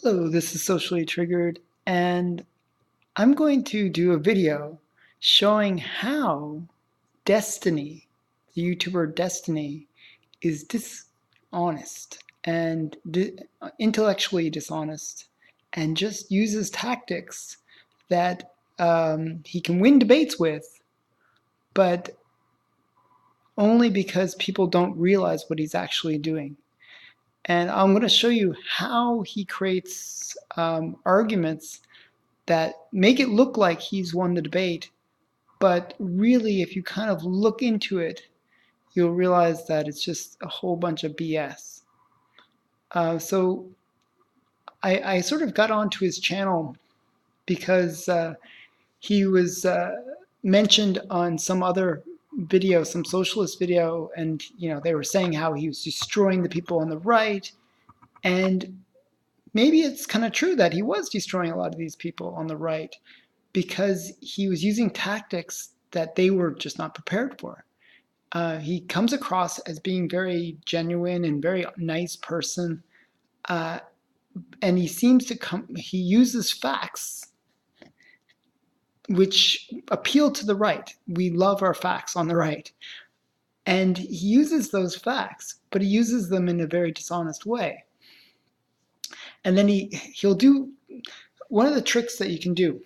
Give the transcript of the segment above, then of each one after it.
Hello, this is Socially Triggered, and I'm going to do a video showing how Destiny, the YouTuber Destiny, is dishonest and intellectually dishonest and just uses tactics that he can win debates with, but only because people don't realize what he's actually doing. And I'm going to show you how he creates arguments that make it look like he's won the debate, but really, if you kind of look into it, you'll realize that it's just a whole bunch of BS. So I sort of got onto his channel because he was mentioned on some other video, some socialist video, and they were saying how he was destroying the people on the right, and maybe it's kind of true that he was destroying a lot of these people on the right because he was using tactics that they were just not prepared for. He comes across as being very genuine and very nice person, and he uses facts which appeal to the right. We love our facts on the right. And he uses those facts, but he uses them in a very dishonest way. And then he'll do one of the tricks that you can do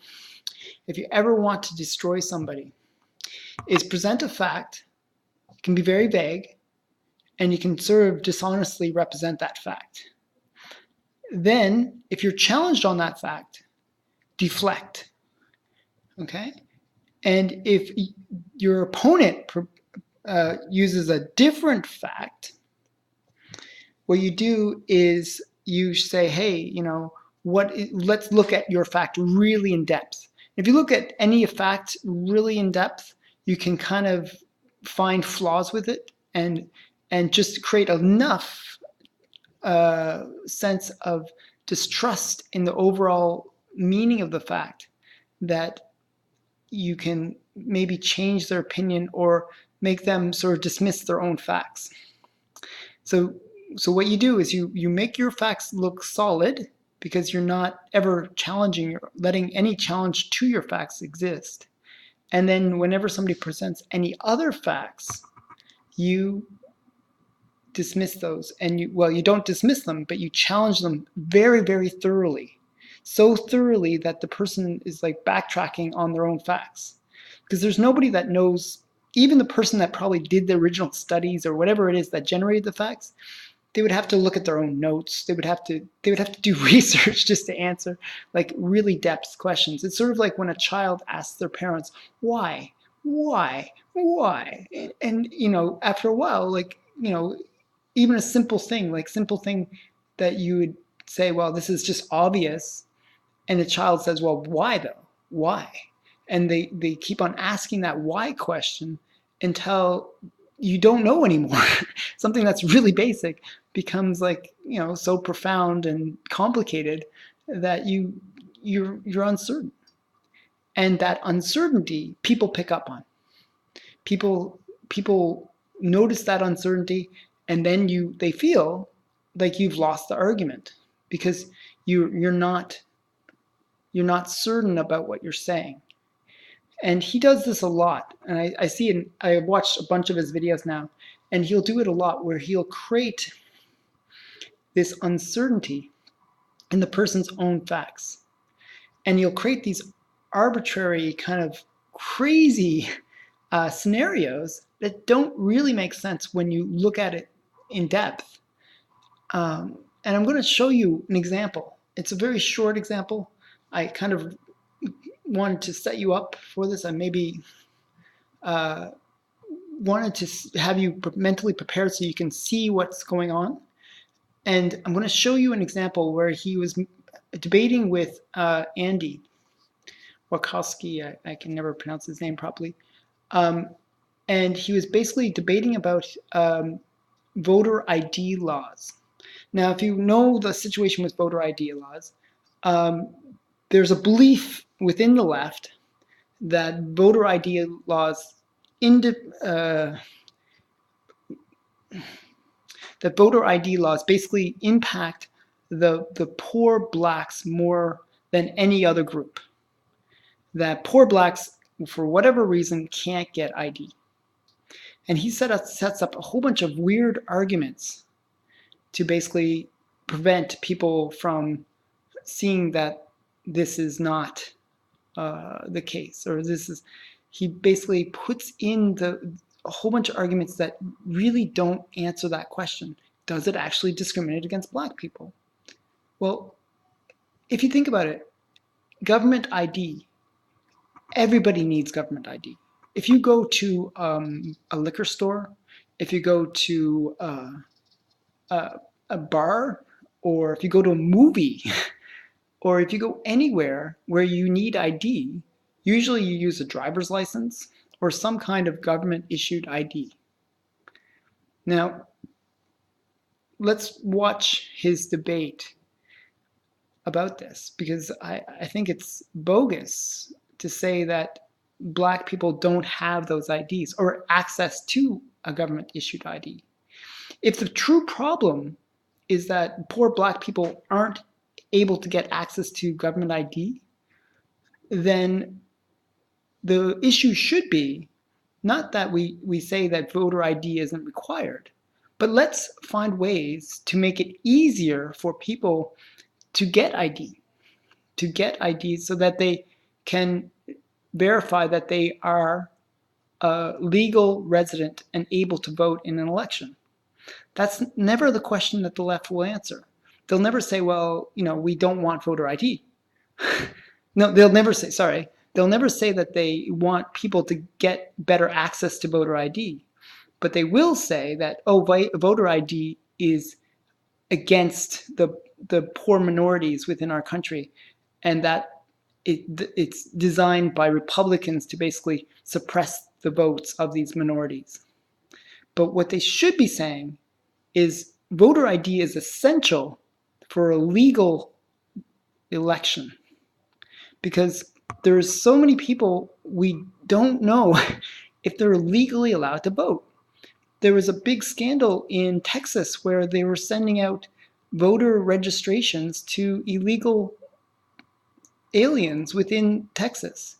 if you ever want to destroy somebody is present a fact. It can be very vague, and you can sort of dishonestly represent that fact. Then, if you're challenged on that fact, deflect. Okay? And if your opponent uses a different fact, what you do is you say, hey, let's look at your fact really in depth. If you look at any fact really in depth, you can kind of find flaws with it and just create enough sense of distrust in the overall meaning of the fact that you can maybe change their opinion or make them sort of dismiss their own facts. So what you do is you make your facts look solid because you're not ever challenging or letting any challenge to your facts exist. And then whenever somebody presents any other facts, you dismiss those. And you don't dismiss them, but you challenge them very, very thoroughly. So thoroughly that the person is like backtracking on their own facts. Because there's nobody that knows, even the person that probably did the original studies or whatever it is that generated the facts, they would have to look at their own notes. They would have to do research just to answer like really depth questions. It's sort of like when a child asks their parents, why? And after a while, even a simple thing that you would say, well, this is just obvious. And the child says, well, why though? Why? And they keep on asking that why question until you don't know anymore. Something that's really basic becomes so profound and complicated that you're uncertain. And that uncertainty people pick up on. People notice that uncertainty, and then they feel like you've lost the argument because you're not certain about what you're saying. And he does this a lot. And I see it, I've watched a bunch of his videos now, and he'll do it a lot where he'll create this uncertainty in the person's own facts. And he'll create these arbitrary kind of crazy scenarios that don't really make sense when you look at it in depth. And I'm going to show you an example. It's a very short example. I kind of wanted to set you up for this. I maybe wanted to have you mentally prepared so you can see what's going on. And I'm going to show you an example where he was debating with Andy Warski. I can never pronounce his name properly. And he was basically debating about voter ID laws. Now, if you know the situation with voter ID laws, there's a belief within the left that voter ID laws basically impact the poor blacks more than any other group. That poor blacks, for whatever reason, can't get ID. And he sets up a whole bunch of weird arguments to basically prevent people from seeing that this is not the case, or this is. He basically puts in a whole bunch of arguments that really don't answer that question. Does it actually discriminate against black people? Well, if you think about it, government ID, everybody needs government ID. If you go to a liquor store, if you go to a bar, or if you go to a movie, or if you go anywhere where you need ID, usually you use a driver's license or some kind of government issued ID. Now, let's watch his debate about this, because I think it's bogus to say that black people don't have those IDs or access to a government issued ID. If the true problem is that poor black people aren't able to get access to government ID, then the issue should be not that we say that voter ID isn't required, but let's find ways to make it easier for people to get ID, so that they can verify that they are a legal resident and able to vote in an election. That's never the question that the left will answer. They'll never say, well, we don't want voter ID. No, they'll never say that they want people to get better access to voter ID. But they will say that, voter ID is against the poor minorities within our country, and that it's designed by Republicans to basically suppress the votes of these minorities. But what they should be saying is voter ID is essential for a legal election, because there's so many people we don't know if they're legally allowed to vote. There was a big scandal in Texas where they were sending out voter registrations to illegal aliens within Texas,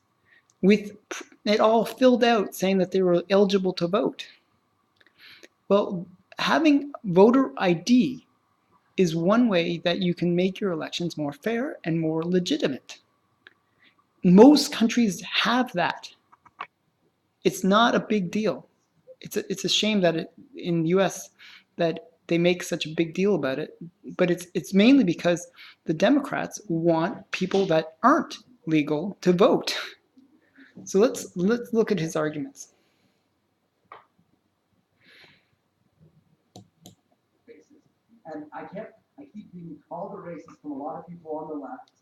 with it all filled out saying that they were eligible to vote. Well, having voter ID is one way that you can make your elections more fair and more legitimate. Most countries have that. It's not a big deal. It's a shame that in the US that they make such a big deal about it, but it's mainly because the Democrats want people that aren't legal to vote. So let's look at his arguments. And I keep being called a racist from a lot of people on the left.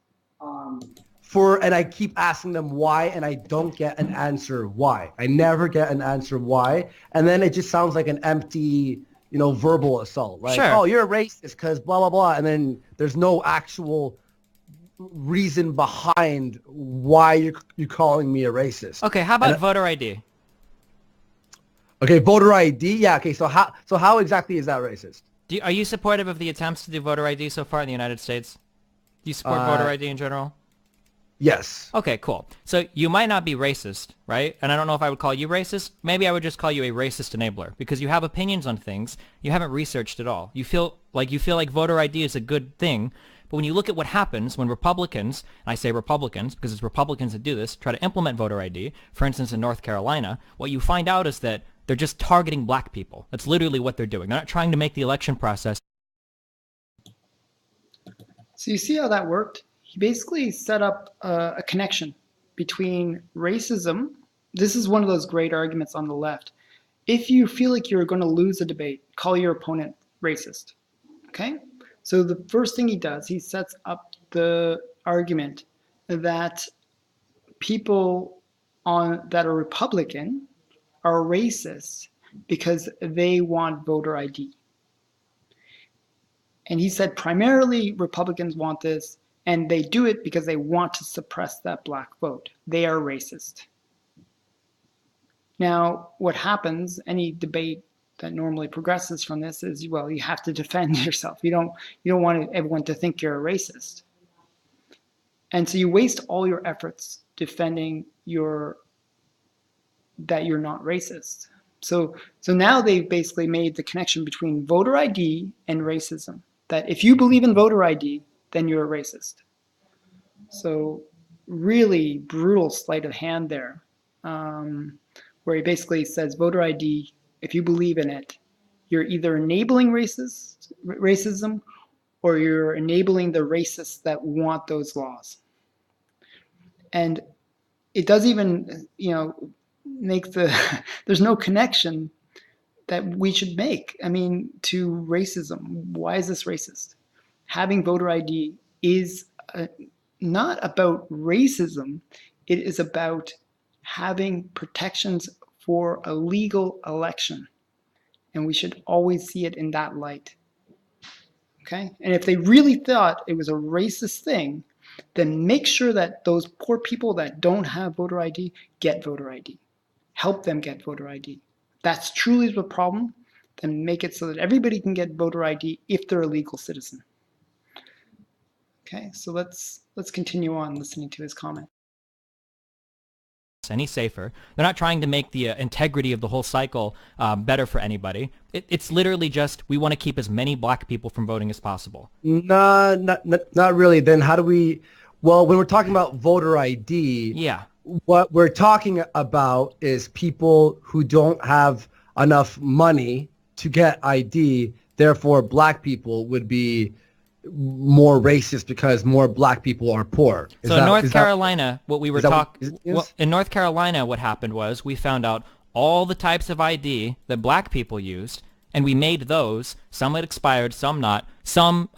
And I keep asking them why, and I don't get an answer why. I never get an answer why, and then it just sounds like an empty, verbal assault. Like, sure. Oh, you're a racist because blah blah blah, and then there's no actual reason behind why you're calling me a racist. Okay, how about voter ID? Okay, voter ID. Yeah. Okay, so how exactly is that racist? Are you supportive of the attempts to do voter ID so far in the United States? Do you support voter ID in general? Yes. Okay, cool. So you might not be racist, right? And I don't know if I would call you racist. Maybe I would just call you a racist enabler, because you have opinions on things you haven't researched at all. You feel like voter ID is a good thing, but when you look at what happens when Republicans, and I say Republicans because it's Republicans that do this, try to implement voter ID, for instance in North Carolina, what you find out is that they're just targeting black people. That's literally what they're doing. They're not trying to make the election process. So you see how that worked? He basically set up a connection between racism. This is one of those great arguments on the left. If you feel like you're going to lose a debate, call your opponent racist. Okay? So the first thing he does, he sets up the argument that people that are Republican are racist because they want voter ID. And he said primarily Republicans want this, and they do it because they want to suppress that black vote. They are racist. Now, what happens, any debate that normally progresses from this is, well, you have to defend yourself. You don't want everyone to think you're a racist. And so you waste all your efforts defending that you're not racist. So now they've basically made the connection between voter ID and racism. That if you believe in voter ID, then you're a racist. So really brutal sleight of hand there, where he basically says voter ID, if you believe in it, you're either enabling racism or you're enabling the racists that want those laws. And it does even, make there's no connection that we should make, to racism. Why is this racist? Having voter ID is not about racism. It is about having protections for a legal election. And we should always see it in that light. Okay? And if they really thought it was a racist thing, then make sure that those poor people that don't have voter ID get voter ID. Help them get voter ID. That's truly the problem. Then make it so that everybody can get voter ID if they're a legal citizen. Okay, so let's continue on listening to his comment. Any safer. They're not trying to make the integrity of the whole cycle better for anybody. It's literally just, we want to keep as many black people from voting as possible. No, not really. Then how do we, when we're talking about voter ID, yeah, what we're talking about is people who don't have enough money to get ID. Therefore, black people would be more racist because more black people are poor. So in North Carolina, what we were talking, in North Carolina, what happened was we found out all the types of ID that black people used, and we made those. Some had expired, some not. Some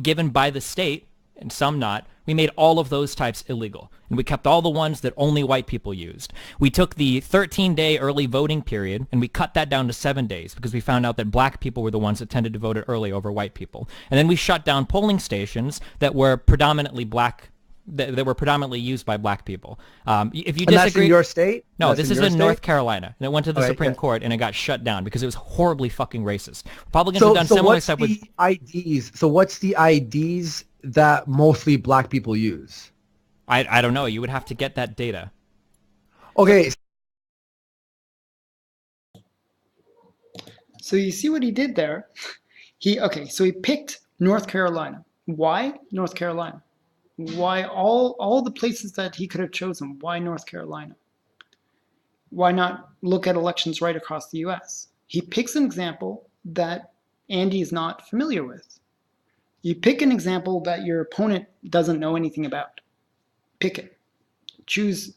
given by the state, and some not. We made all of those types illegal, and we kept all the ones that only white people used. We took the 13-day early voting period, and we cut that down to 7 days because we found out that black people were the ones that tended to vote it early over white people. And then we shut down polling stations that were predominantly black, that were predominantly used by black people. If you disagree, that's in your state? No, this is in North Carolina, and it went to the Supreme Court, and it got shut down because it was horribly fucking racist. Republicans have done similar stuff with IDs. So what's the IDs that mostly black people use? I don't know. You would have to get that data. Okay. So you see what he did there? So he picked North Carolina. Why North Carolina? Why all the places that he could have chosen? Why North Carolina? Why not look at elections right across the US? He picks an example that Andy is not familiar with. You pick an example that your opponent doesn't know anything about. Pick it. Choose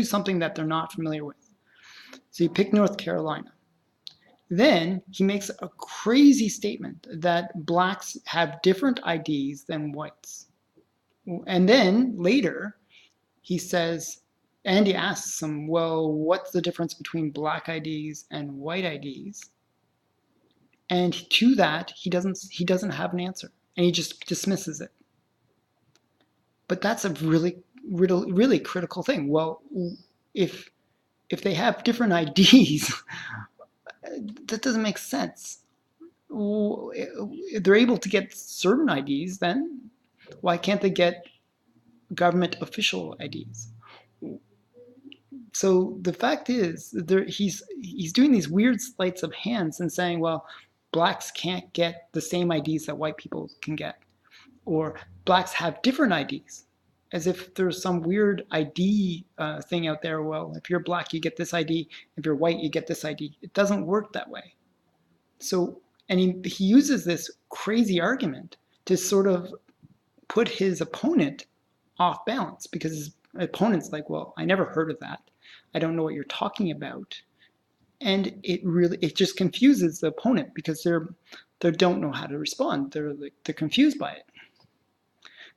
something that they're not familiar with. So you pick North Carolina. Then he makes a crazy statement that blacks have different IDs than whites. And then later he says, Andy asks him, well, what's the difference between black IDs and white IDs? And to that, he doesn't have an answer. And he just dismisses it. But that's a really, really, really critical thing. Well, if they have different IDs, that doesn't make sense. If they're able to get certain IDs, then why can't they get government official IDs? So the fact is, he's doing these weird sleights of hands and saying, well, blacks can't get the same IDs that white people can get, or blacks have different IDs, as if there's some weird ID thing out there. Well, if you're black, you get this ID. If you're white, you get this ID. It doesn't work that way. So, and he uses this crazy argument to sort of put his opponent off balance, because his opponent's like, well, I never heard of that. I don't know what you're talking about. And it just confuses the opponent because they don't know how to respond. They're confused by it.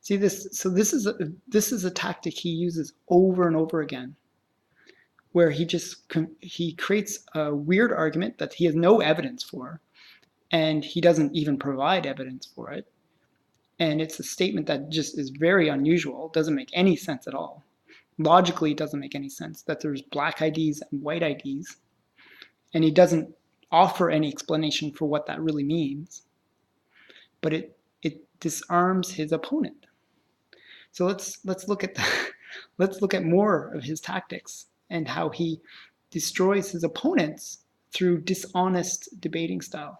See this? So this is a tactic he uses over and over again, where he creates a weird argument that he has no evidence for, and he doesn't even provide evidence for it. And it's a statement that just is very unusual. It doesn't make any sense at all. Logically, it doesn't make any sense that there's black IDs and white IDs. And he doesn't offer any explanation for what that really means, but it disarms his opponent. So let's look at let's look at more of his tactics and how he destroys his opponents through dishonest debating style.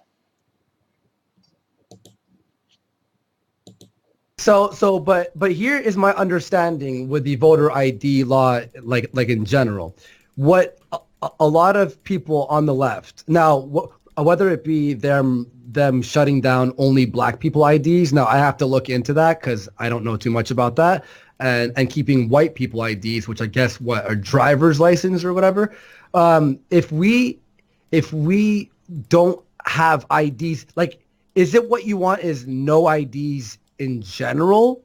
But here is my understanding with the voter ID law, like in general, what a lot of people on the left now, whether it be them shutting down only black people IDs. Now I have to look into that because I don't know too much about that, and keeping white people IDs, which I guess what are driver's license or whatever. If we don't have IDs, like, is it what you want is no IDs in general?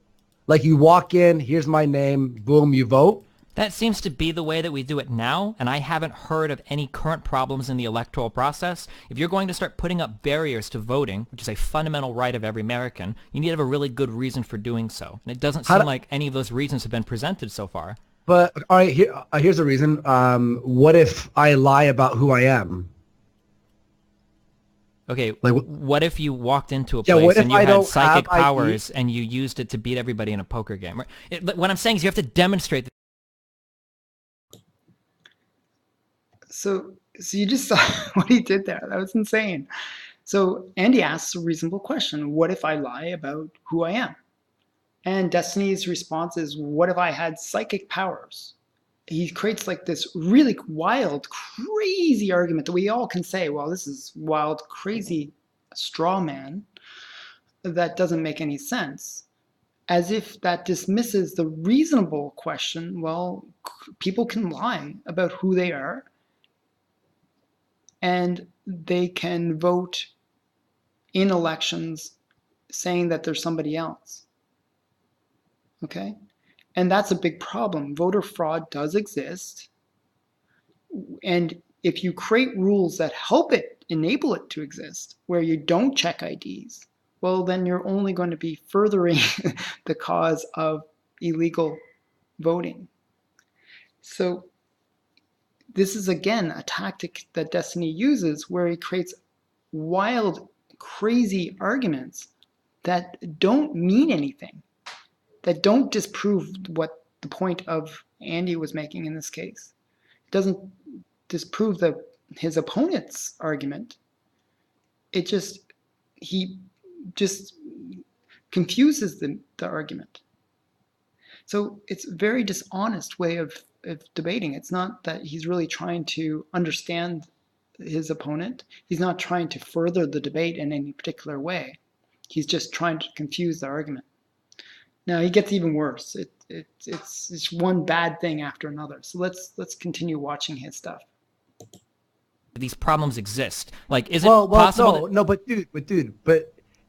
Like you walk in, here's my name, boom, you vote? That seems to be the way that we do it now, and I haven't heard of any current problems in the electoral process. If you're going to start putting up barriers to voting, which is a fundamental right of every American, you need to have a really good reason for doing so. And it doesn't seem like any of those reasons have been presented so far. But all right, here's a reason. What if I lie about who I am? Okay, like, what if you walked into a place and you had psychic powers and you used it to beat everybody in a poker game? What I'm saying is you have to demonstrate that. So you just saw what he did there. That was insane. So Andy asks a reasonable question. What if I lie about who I am? And Destiny's response is, what if I had psychic powers? He creates like this really wild, crazy argument that we all can say, well, this is wild, crazy straw man that doesn't make any sense. As if that dismisses the reasonable question, well, people can lie about who they are and they can vote in elections saying that there's somebody else. Okay? And that's a big problem. Voter fraud does exist. And if you create rules that help it, enable it to exist, where you don't check IDs, well, then you're only going to be furthering the cause of illegal voting. So this is, again, a tactic that Destiny uses where he creates wild, crazy arguments that don't mean anything, that don't disprove what the point of Andy was making in this case. It doesn't disprove his opponent's argument. He just confuses the argument. So it's a very dishonest way of debating. It's not that he's really trying to understand his opponent. He's not trying to further the debate in any particular way. He's just trying to confuse the argument. Now he gets even worse. It's one bad thing after another. So let's continue watching his stuff. These problems exist. Like, is it possible? No, but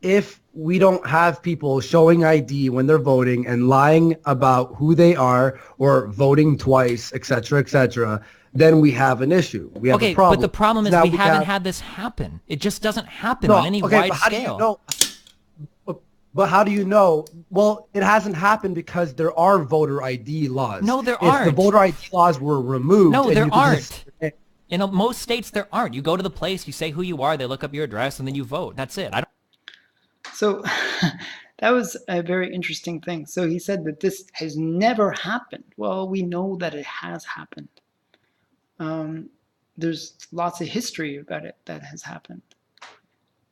if we don't have people showing ID when they're voting and lying about who they are or voting twice, etc., then we have an issue. We have a problem. But the problem is we haven't had this happen. It just doesn't happen on any wide scale. But how do you know? Well, it hasn't happened because there are voter ID laws. No, there aren't. If the voter ID laws were removed. No, there aren't. In most states, there aren't. You go to the place, you say who you are, they look up your address, and then you vote. That's it. So that was a very interesting thing. So he said that this has never happened. Well, we know that it has happened. There's lots of history about it that has happened.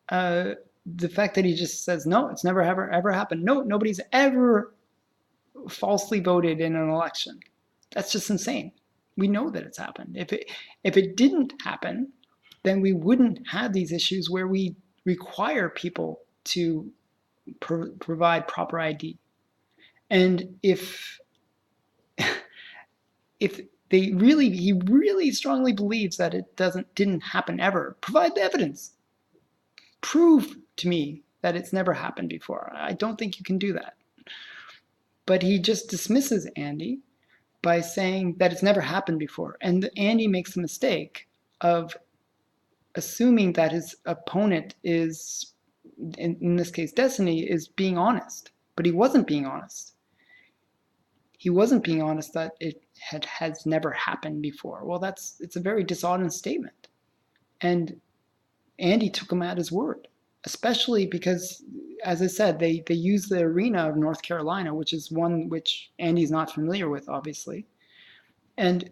The fact that he just says, no, it's never ever happened. No, nobody's ever falsely voted in an election. That's just insane. We know that it's happened. If it didn't happen, then we wouldn't have these issues where we require people to provide proper ID. And if he really strongly believes that it didn't happen ever, provide the evidence. Prove to me that it's never happened before. I don't think you can do that. But he just dismisses Andy by saying that it's never happened before. And Andy makes the mistake of assuming that his opponent is, in this case Destiny, is being honest. But he wasn't being honest. He wasn't being honest that it has never happened before. Well, it's a very dishonest statement. And Andy took him at his word, especially because, as I said, they use the arena of North Carolina, which is one which Andy's not familiar with, obviously. And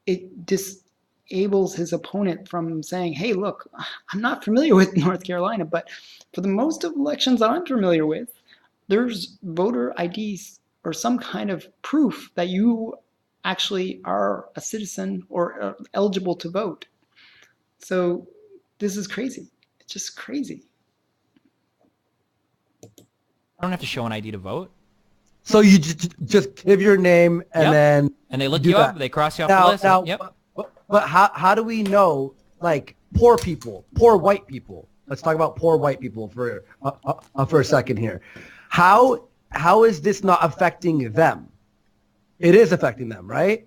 it disables his opponent from saying, hey, look, I'm not familiar with North Carolina, but for the most of elections I'm familiar with, there's voter IDs or some kind of proof that you actually are a citizen or eligible to vote. So this is crazy. It's just crazy. I don't have to show an ID to vote. So you just give your name and Yep. then And they look do you up, that. they cross you off the list. Now, Yep. but how do we know, like, poor people, poor white people? Let's talk about poor white people for a second here. How is this not affecting them? It is affecting them, right?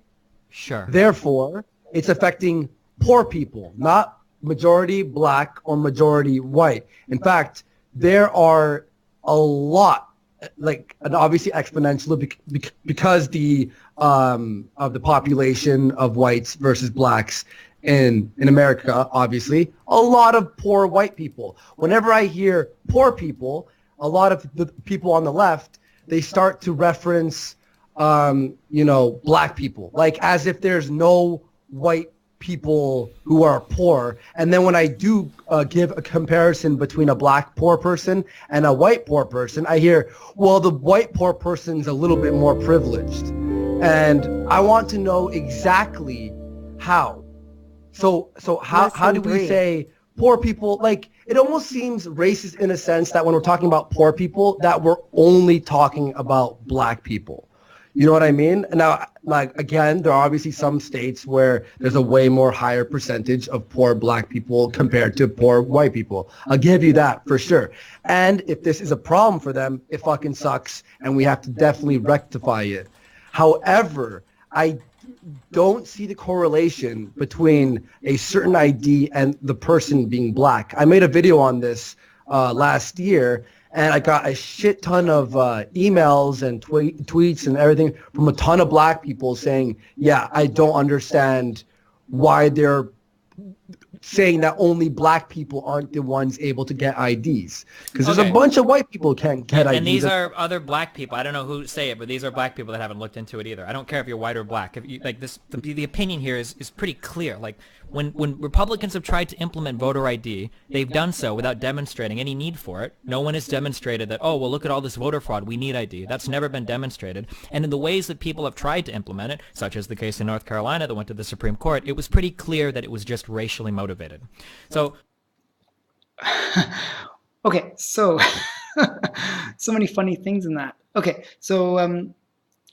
Sure. Therefore, it's affecting poor people, not majority black or majority white. In fact, there are a lot, like, and obviously exponentially because of the population of whites versus blacks in America, obviously, a lot of poor white people. Whenever I hear poor people, a lot of the people on the left, they start to reference, black people, like as if there's no white people who are poor. And then when I do give a comparison between a black poor person and a white poor person, I hear, well, the white poor person's a little bit more privileged. And I want to know exactly how. So how do we say poor people? Like, it almost seems racist in a sense that when we're talking about poor people, that we're only talking about black people. You know what I mean? Now, like, again, there are obviously some states where there's a way more higher percentage of poor black people compared to poor white people. I'll give you that for sure. And if this is a problem for them, it fucking sucks, and we have to definitely rectify it. However, I don't see the correlation between a certain ID and the person being black. I made a video on this last year, and I got a shit ton of emails and tweets and everything from a ton of black people saying, yeah, I don't understand why they're saying that only black people aren't the ones able to get IDs. Because there's a bunch of white people can't get IDs. And these are other black people. I don't know who say it, but these are black people that haven't looked into it either. I don't care if you're white or black. If you, like this, the opinion here is pretty clear. Like when Republicans have tried to implement voter ID, they've done so without demonstrating any need for it. No one has demonstrated that, oh, well, look at all this voter fraud. We need ID. That's never been demonstrated. And in the ways that people have tried to implement it, such as the case in North Carolina that went to the Supreme Court, it was pretty clear that it was just racially motivated. So, okay, so so many funny things in that. Okay, so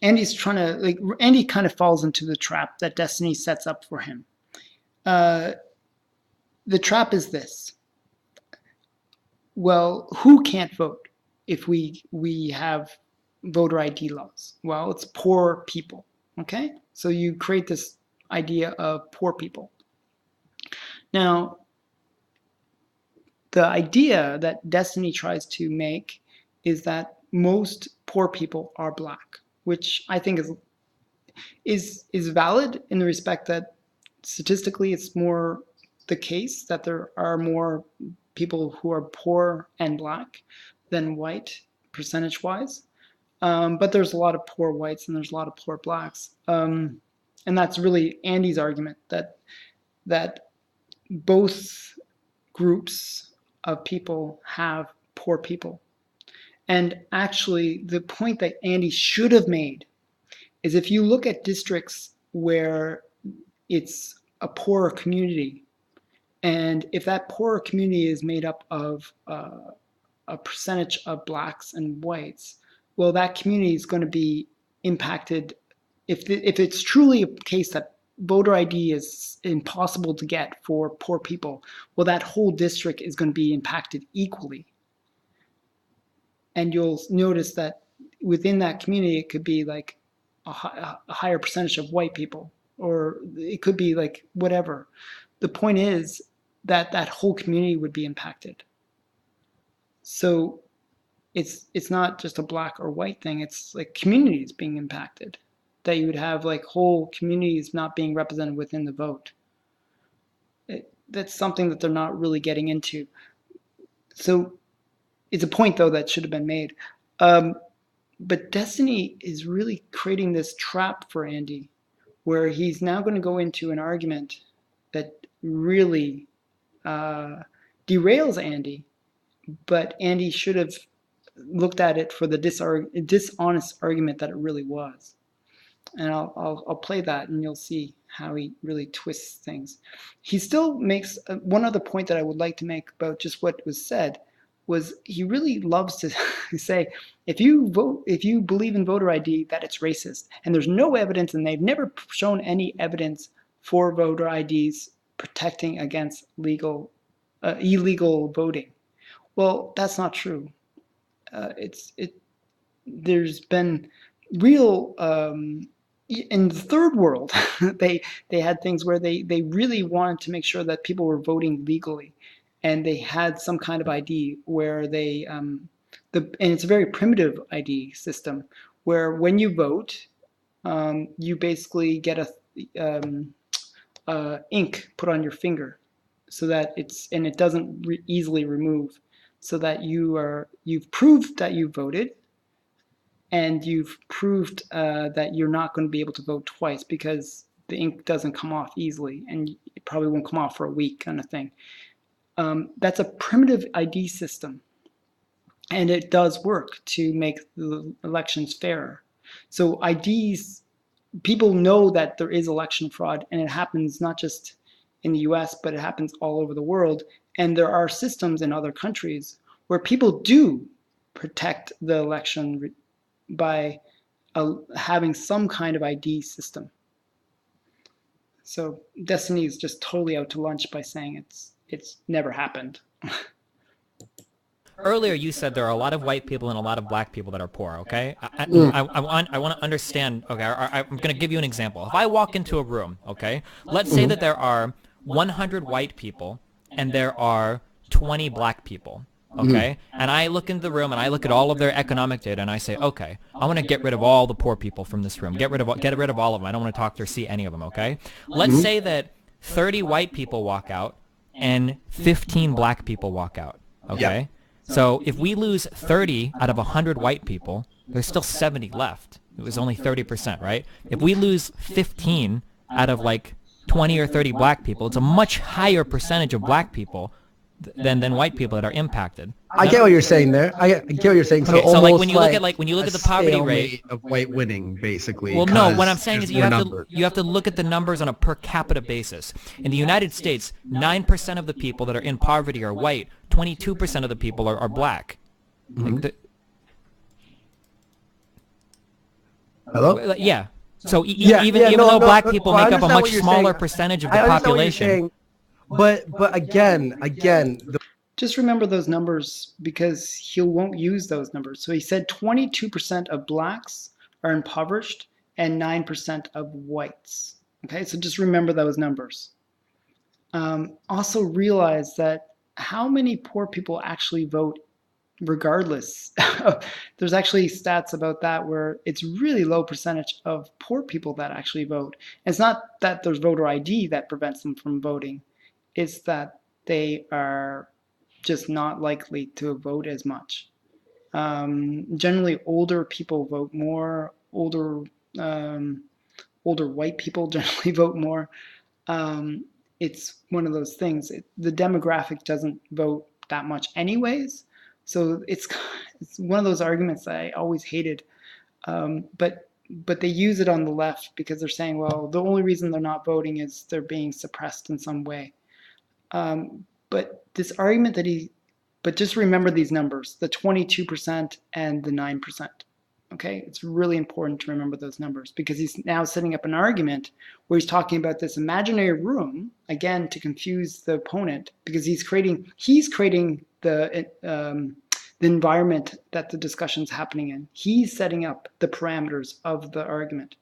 Andy's trying to, like, Andy kind of falls into the trap that Destiny sets up for him. The trap is this. Well, who can't vote if we have voter ID laws? Well, it's poor people, okay? So you create this idea of poor people. Now, the idea that Destiny tries to make is that most poor people are black, which I think is valid in the respect that statistically it's more the case that there are more people who are poor and black than white percentage-wise. But there's a lot of poor whites and there's a lot of poor blacks. And that's really Andy's argument that both groups of people have poor people. And actually, the point that Andy should have made is if you look at districts where it's a poorer community, and if that poorer community is made up of a percentage of blacks and whites, well, that community is going to be impacted. If it's truly a case that voter ID is impossible to get for poor people, well, that whole district is going to be impacted equally. And you'll notice that within that community, it could be like a higher percentage of white people, or it could be like whatever. The point is that that whole community would be impacted. So it's not just a black or white thing. It's like communities being impacted, that you would have like whole communities not being represented within the vote. that's something that they're not really getting into. So it's a point though that should have been made. But Destiny is really creating this trap for Andy, where he's now going to go into an argument that really derails Andy, but Andy should have looked at it for the dishonest argument that it really was. And I'll play that, and you'll see how he really twists things. He still makes one other point that I would like to make about just what was said. Was he really loves to say, if you believe in voter ID, that it's racist, and there's no evidence, and they've never shown any evidence for voter IDs protecting against illegal voting. Well, that's not true. There's been real in the third world, they had things where they really wanted to make sure that people were voting legally, and they had some kind of ID where they and it's a very primitive ID system where when you vote, you basically get a ink put on your finger, so that it doesn't easily remove, so that you've proved that you voted, and you've proved that you're not going to be able to vote twice because the ink doesn't come off easily, and it probably won't come off for a week, kind of thing. That's a primitive ID system, and it does work to make the elections fairer. So IDs, people know that there is election fraud, and it happens not just in the US, but it happens all over the world. And there are systems in other countries where people do protect the election by having some kind of ID system. So Destiny is just totally out to lunch by saying it's never happened. Earlier, you said there are a lot of white people and a lot of black people that are poor, okay? I want to understand, okay, I'm going to give you an example. If I walk into a room, okay, let's say that there are 100 white people and there are 20 black people, okay? And I look into the room and I look at all of their economic data and I say, okay, I want to get rid of all the poor people from this room. Get rid of all of them. I don't want to talk to or see any of them, okay? Let's say that 30 white people walk out and 15 black people walk out, okay? Yep. So if we lose 30 out of 100 white people, there's still 70 left. It was only 30%, right? If we lose 15 out of like 20 or 30 black people, it's a much higher percentage of black people than white people that are impacted. I get what you're saying there. I get what you're saying. Okay, so like when you look at the poverty rate of white winning, basically. Well, no. What I'm saying is you have to look at the numbers on a per capita basis. In the United States, 9% of the people that are in poverty are white. 22% of the people are black. Hello? Yeah. So even though black people make up a much smaller percentage of the population. But again, just remember those numbers, because he won't use those numbers. So he said 22% of blacks are impoverished and 9% of whites. Okay, so just remember those numbers. Also realize that how many poor people actually vote regardless. There's actually stats about that where it's really low percentage of poor people that actually vote. And it's not that there's voter ID that prevents them from voting. It's that they are just not likely to vote as much. Generally, older people vote more. Older white people generally vote more. It's one of those things. The demographic doesn't vote that much anyways. So it's one of those arguments that I always hated. But they use it on the left because they're saying, well, the only reason they're not voting is they're being suppressed in some way. But this argument but just remember these numbers, the 22% and the 9%. Okay, it's really important to remember those numbers, because he's now setting up an argument where he's talking about this imaginary room, again, to confuse the opponent, because he's creating the environment that the discussion's happening in. He's setting up the parameters of the argument.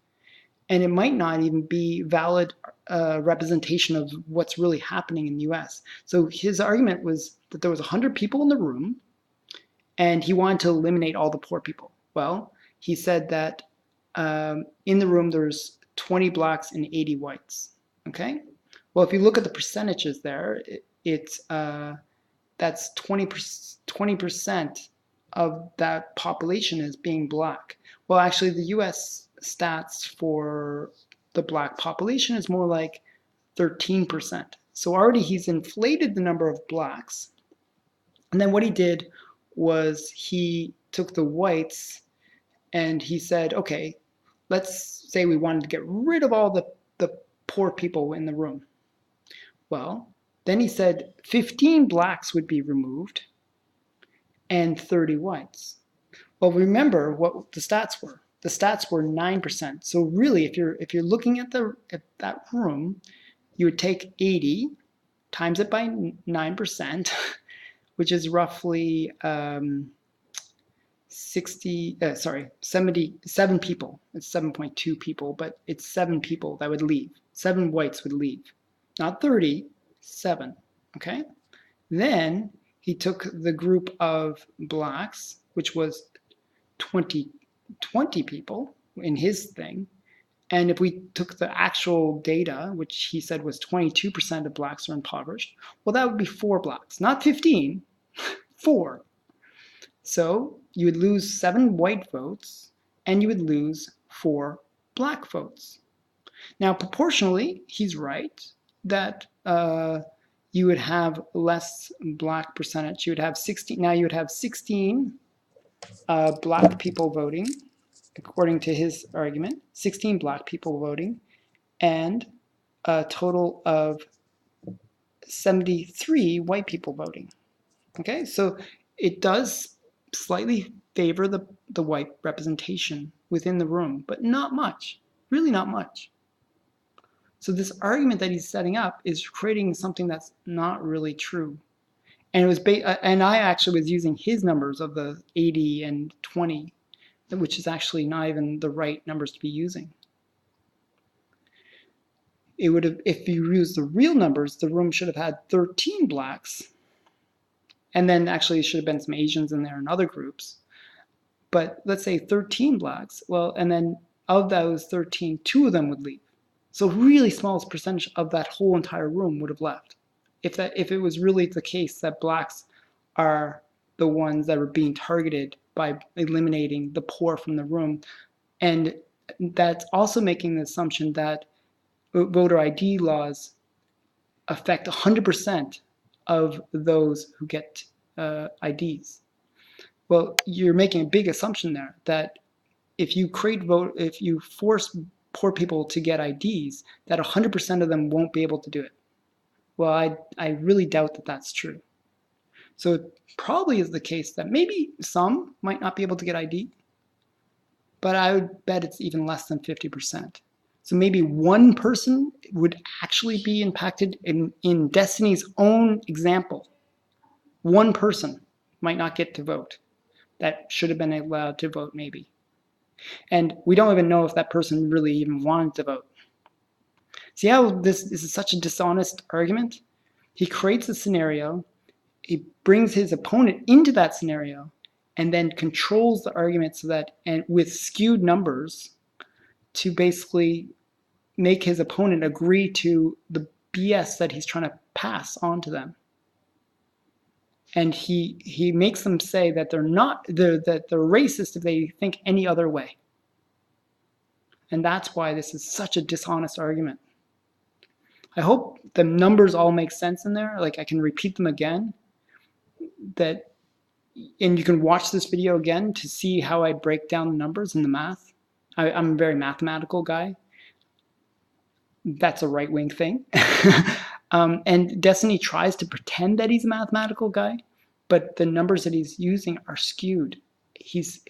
And it might not even be valid representation of what's really happening in the US. So his argument was that there was 100 people in the room, and he wanted to eliminate all the poor people. Well, he said that in the room there's 20 blacks and 80 whites. Okay? Well, if you look at the percentages there, that's 20% of that population is being black. Well, actually, the U.S. stats for the black population is more like 13%. So already he's inflated the number of blacks. And then what he did was he took the whites and he said, okay, let's say we wanted to get rid of all the poor people in the room. Well, then he said 15 blacks would be removed and 30 whites. Well, remember what the stats were. The stats were 9%. So really, if you're looking at that room, you would take 80, times it by 9%, which is roughly 77 people. It's 7.2 people, but it's 7 people that would leave. 7 whites would leave. Not 30, 7. Okay? Then he took the group of blacks, which was 20 people in his thing, and if we took the actual data, which he said was 22% of blacks are impoverished, well, that would be 4 blacks, not 15, 4. So you would lose 7 white votes, and you would lose 4 black votes. Now, proportionally, he's right that you would have less black percentage. You would have 16. Now you would have 16 black people voting, according to his argument. 16 black people voting, and a total of 73 white people voting. Okay, so it does slightly favor the white representation within the room, but not much, really not much. So this argument that he's setting up is creating something that's not really true. And it was and I actually was using his numbers of the 80 and 20, which is actually not even the right numbers to be using. It would have, if you use the real numbers, the room should have had 13 blacks, and then actually should have been some Asians in there and other groups. But let's say 13 blacks, well, and then of those 13, 2 of them would leave. So really small percentage of that whole entire room would have left. If it was really the case that blacks are the ones that are being targeted by eliminating the poor from the room. And that's also making the assumption that voter ID laws affect 100% of those who get IDs. Well, you're making a big assumption there that if you force poor people to get IDs, that 100% of them won't be able to do it. Well, I really doubt that that's true. So it probably is the case that maybe some might not be able to get ID, but I would bet it's even less than 50%. So maybe one person would actually be impacted in Destiny's own example. One person might not get to vote that should have been allowed to vote maybe. And we don't even know if that person really even wanted to vote. See how this is such a dishonest argument? He creates a scenario, he brings his opponent into that scenario, and then controls the argument so that, and with skewed numbers, to basically make his opponent agree to the BS that he's trying to pass on to them. And he makes them say that that they're racist if they think any other way. And that's why this is such a dishonest argument. I hope the numbers all make sense in there. Like I can repeat them again. And you can watch this video again to see how I break down the numbers and the math. I'm a very mathematical guy. That's a right-wing thing. And Destiny tries to pretend that he's a mathematical guy, but the numbers that he's using are skewed. He's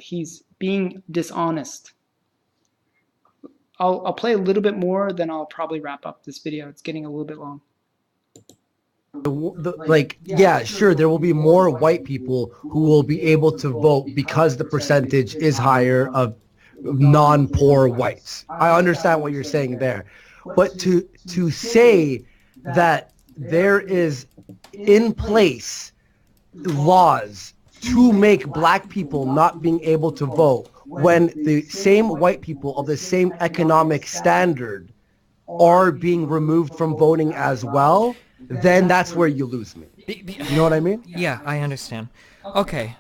being dishonest. I'll play a little bit more, then I'll probably wrap up this video. It's getting a little bit long. Sure, there will be more white people who will be able to vote because the percentage is higher of non-poor whites. I understand what you're saying there. But to say that there is in place laws to make black people not being able to vote when the same white people of the same economic standard are being removed from voting as well, then that's where you lose me. You know what I mean? Yeah, I understand. Okay.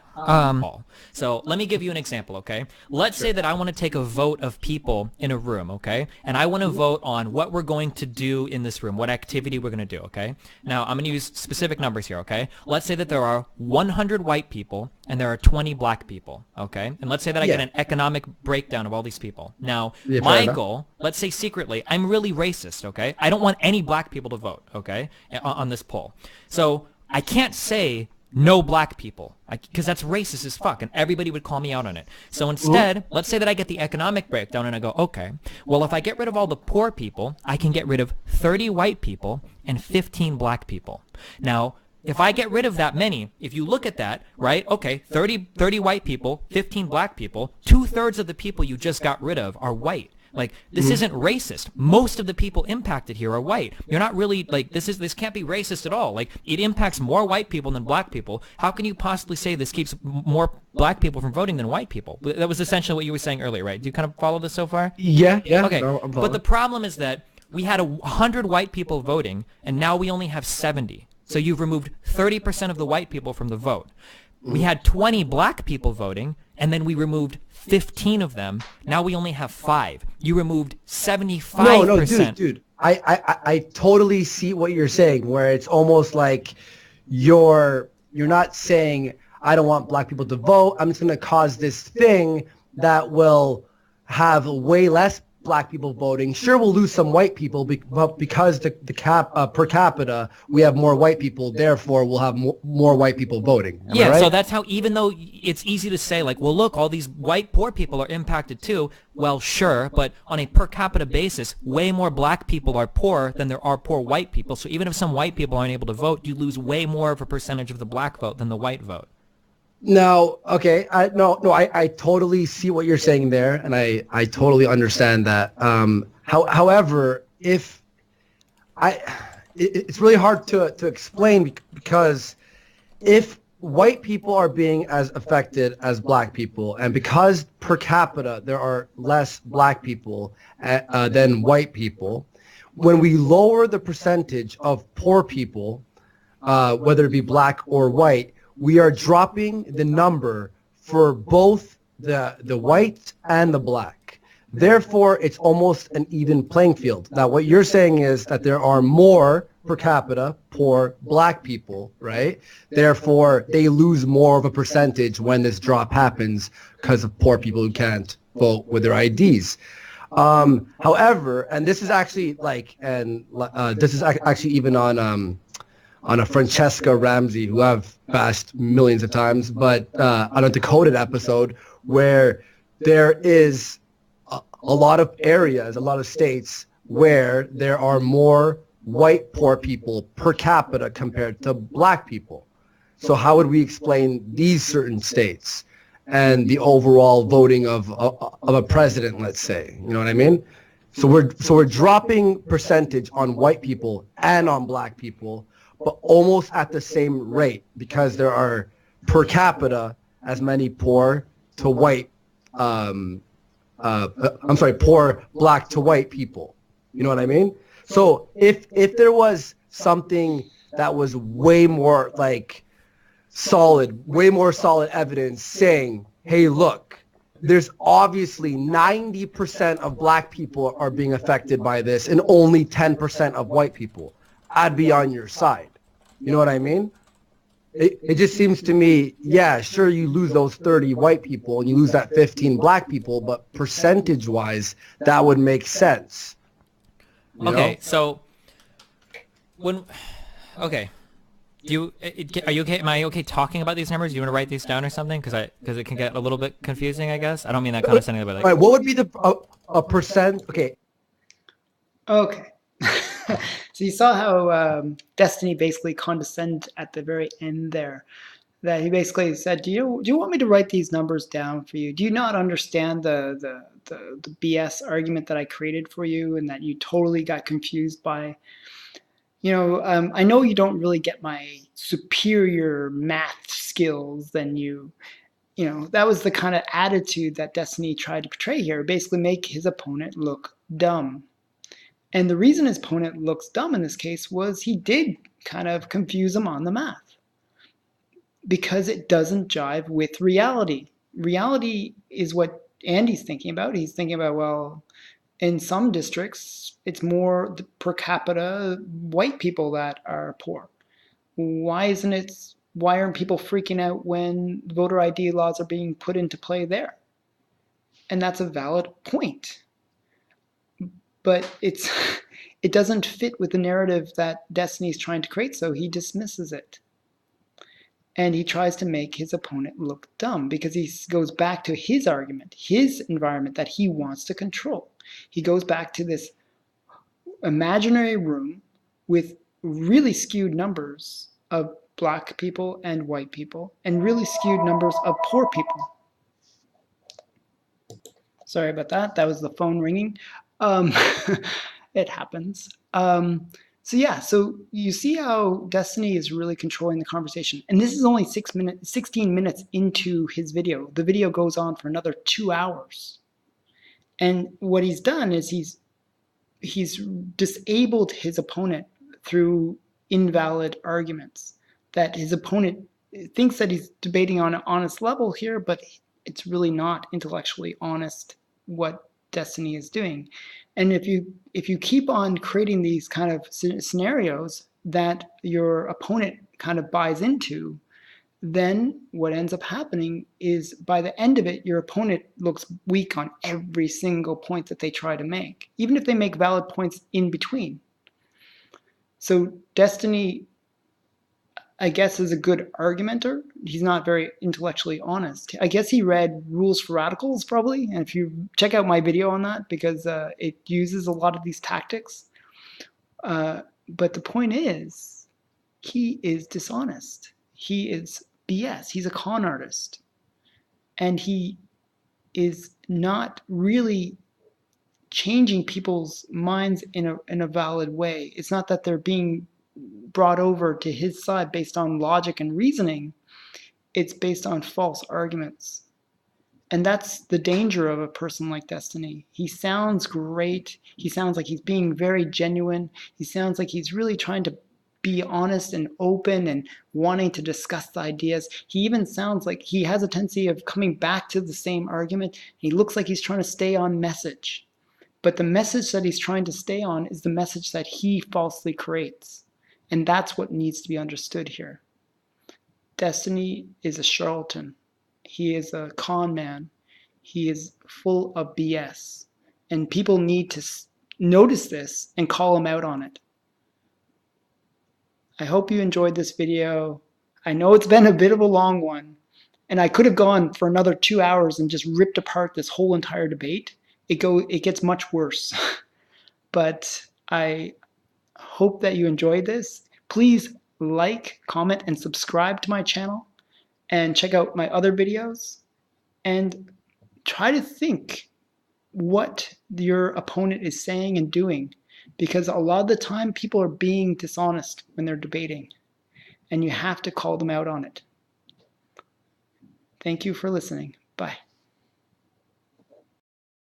So let me give you an example, okay? Let's say that I want to take a vote of people in a room, okay? And I want to vote on what we're going to do in this room, what activity we're going to do, okay? Now, I'm going to use specific numbers here, okay? Let's say that there are 100 white people and there are 20 black people, okay? And let's say that I get an economic breakdown of all these people. Now, my goal, let's say secretly, I'm really racist, okay? I don't want any black people to vote, okay, on this poll. So I can't say no black people, because that's racist as fuck, and everybody would call me out on it. So instead, let's say that I get the economic breakdown, and I go, okay, well, if I get rid of all the poor people, I can get rid of 30 white people and 15 black people. Now, if I get rid of that many, if you look at that, right, okay, 30 white people, 15 black people, 2/3 of the people you just got rid of are white. Like, this isn't racist. Most of the people impacted here are white. You're not really, like, this can't be racist at all. Like, it impacts more white people than black people. How can you possibly say this keeps more black people from voting than white people? That was essentially what you were saying earlier, right? Do you kind of follow this so far? Yeah. Okay, No, but the problem is that we had 100 white people voting, and now we only have 70. So you've removed 30% of the white people from the vote. We had 20 black people voting, and then we removed 15 of them. Now we only have 5. You removed 75%. No, dude. I totally see what you're saying, where it's almost like you're not saying, I don't want black people to vote. I'm just going to cause this thing that will have way less black people voting. Sure, we'll lose some white people, but because the per capita, we have more white people, therefore we'll have more white people voting. Am I right? So that's how, even though it's easy to say, like, well, look, all these white poor people are impacted too. Well, sure, but on a per capita basis, way more black people are poor than there are poor white people. So even if some white people aren't able to vote, you lose way more of a percentage of the black vote than the white vote. No, okay. I totally see what you're saying there, and I totally understand that. However, it's really hard to explain, because if white people are being as affected as black people, and because per capita there are less black people than white people, when we lower the percentage of poor people, whether it be black or white, we are dropping the number for both the white and the black. Therefore, it's almost an even playing field. Now, what you're saying is that there are more per capita poor black people, right? Therefore, they lose more of a percentage when this drop happens because of poor people who can't vote with their IDs. However, and this is actually actually even on a Francesca Ramsey, who I've bashed millions of times, but on a Decoded episode, where there is a lot of areas, a lot of states where there are more white poor people per capita compared to black people. So how would we explain these certain states and the overall voting of a president, let's say? You know what I mean? So we're dropping percentage on white people and on black people, but almost at the same rate, because there are per capita as many poor to white, poor black to white people. You know what I mean? So if there was something that was way more solid evidence saying, hey, look, there's obviously 90% of black people are being affected by this and only 10% of white people, I'd be on your side. You know what I mean? It just seems to me, yeah, sure, you lose those 30 white people and you lose that 15 black people, but percentage-wise, that would make sense. You know? So are you okay? Am I okay talking about these numbers? Do you want to write these down or something? Because it can get a little bit confusing, I guess. I don't mean that condescending, but all right, what would be a percent? Okay. So you saw how Destiny basically condescended at the very end there. That he basically said, "Do you want me to write these numbers down for you? Do you not understand the BS argument that I created for you, and that you totally got confused by? I know you don't really get my superior math skills than you." That was the kind of attitude that Destiny tried to portray here. Basically, make his opponent look dumb. And the reason his opponent looks dumb in this case was he did kind of confuse him on the math because it doesn't jive with reality. Reality is what Andy's thinking about. He's thinking about, well, in some districts, it's more per capita white people that are poor. Why aren't people freaking out when voter ID laws are being put into play there? And that's a valid point. But it doesn't fit with the narrative that Destiny is trying to create, so he dismisses it. And he tries to make his opponent look dumb because he goes back to his argument, his environment that he wants to control. He goes back to this imaginary room with really skewed numbers of black people and white people and really skewed numbers of poor people. Sorry about that. That was the phone ringing. It happens. So you see how Destiny is really controlling the conversation. And this is only 16 minutes into his video. The video goes on for another 2 hours. And what he's done is he's disabled his opponent through invalid arguments. That his opponent thinks that he's debating on an honest level here, but it's really not intellectually honest what Destiny is doing. And if you keep on creating these kind of scenarios that your opponent kind of buys into, then what ends up happening is by the end of it, your opponent looks weak on every single point that they try to make, even if they make valid points in between. So Destiny, I guess, is a good argumenter. He's not very intellectually honest. I guess he read Rules for Radicals probably, and if you check out my video on that, because it uses a lot of these tactics. But the point is, he is dishonest. He is BS. He's a con artist. And he is not really changing people's minds in a valid way. It's not that they're being brought over to his side based on logic and reasoning. It's based on false arguments. And that's the danger of a person like Destiny. He sounds great. He sounds like he's being very genuine. He sounds like he's really trying to be honest and open and wanting to discuss the ideas. He even sounds like he has a tendency of coming back to the same argument. He looks like he's trying to stay on message. But the message that he's trying to stay on is the message that he falsely creates. And that's what needs to be understood here. Destiny is a charlatan. He is a con man. He is full of BS. And people need to notice this and call him out on it. I hope you enjoyed this video. I know it's been a bit of a long one, and I could have gone for another 2 hours and just ripped apart this whole entire debate. It gets much worse. But I hope that you enjoyed this. Please like, comment, and subscribe to my channel, and check out my other videos, and try to think what your opponent is saying and doing, because a lot of the time people are being dishonest when they're debating, and you have to call them out on it. Thank you for listening. Bye.